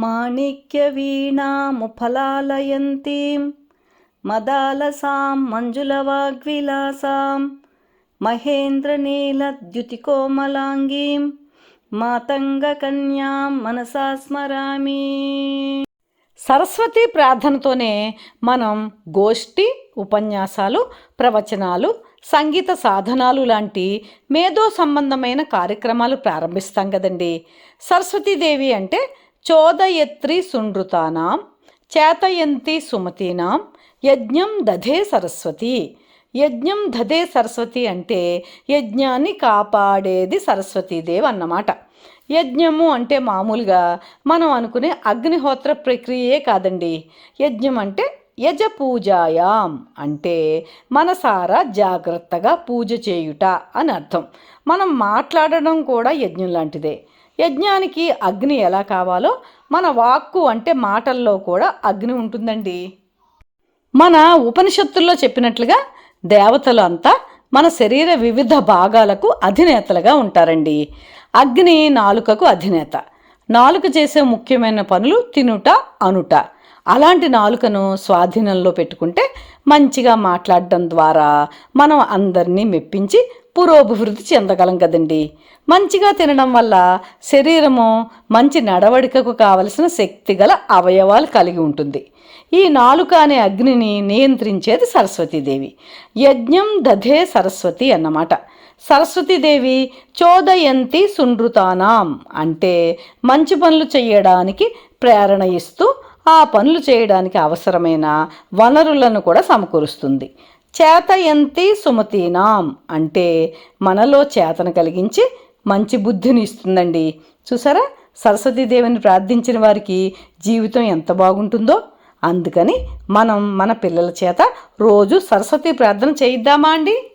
మాణిక్యవీణాముఫలాలయంతీం మదాలసాం మంజులవాగ్విలాసాం మహేంద్రనీలద్యుతికోమలాంగీం మాతంగకన్యాం మనసా స్మరామి. సరస్వతి ప్రార్థనతోనే మనం గోష్ఠి, ఉపన్యాసాలు, ప్రవచనాలు, సంగీత సాధనాలు లాంటి మేధో సంబంధమైన కార్యక్రమాలు ప్రారంభిస్తాం కదండి. సరస్వతీదేవి అంటే చోదయత్రి సునృతానాం చేతయంతి సుమతీనాం యజ్ఞం దధే సరస్వతి. యజ్ఞం దధే సరస్వతి అంటే యజ్ఞాన్ని కాపాడేది సరస్వతీదేవి అన్నమాట. యజ్ఞము అంటే మామూలుగా మనం అనుకునే అగ్నిహోత్ర ప్రక్రియే కాదండి. యజ్ఞం అంటే యజ పూజాయాం అంటే మనసారా జాగ్రత్తగా పూజ చేయుట అని అర్థం. మనం మాట్లాడడం కూడా యజ్ఞం లాంటిదే. యజ్ఞానికి అగ్ని ఎలా కావాలో మన వాక్కు అంటే మాటల్లో కూడా అగ్ని ఉంటుందండి. మన ఉపనిషత్తుల్లో చెప్పినట్లుగా దేవతలు అంతా మన శరీర వివిధ భాగాలకు అధినేతలుగా ఉంటారండి. అగ్ని నాలుకకు అధినేత. నాలుక చేసే ముఖ్యమైన పనులు తినుట, అనుట. అలాంటి నాలుకను స్వాధీనంలో పెట్టుకుంటే మంచిగా మాట్లాడడం ద్వారా మనం అందరినీ మెప్పించి పురోభివృద్ధి చెందగలం కదండి. మంచిగా తినడం వల్ల శరీరము మంచి నడవడికకు కావలసిన శక్తిగల అవయవాలు కలిగి ఉంటుంది. ఈ నాలుక అనే అగ్నిని నియంత్రించేది సరస్వతీదేవి. యజ్ఞం దధే సరస్వతి అన్నమాట. సరస్వతీదేవి చోదయంతి సునృతానాం అంటే మంచి పనులు చేయడానికి ప్రేరణ ఇస్తూ ఆ పనులు చేయడానికి అవసరమైన వనరులను కూడా సమకూరుస్తుంది. చేతయంతి సుమతీనాం అంటే మనలో చేతన కలిగించి మంచి బుద్ధిని ఇస్తుందండి. చూసారా, సరస్వతీదేవిని ప్రార్థించిన వారికి జీవితం ఎంత బాగుంటుందో. అందుకని మనం మన పిల్లల చేత రోజు సరస్వతీ ప్రార్థన చేయిద్దామా అండి?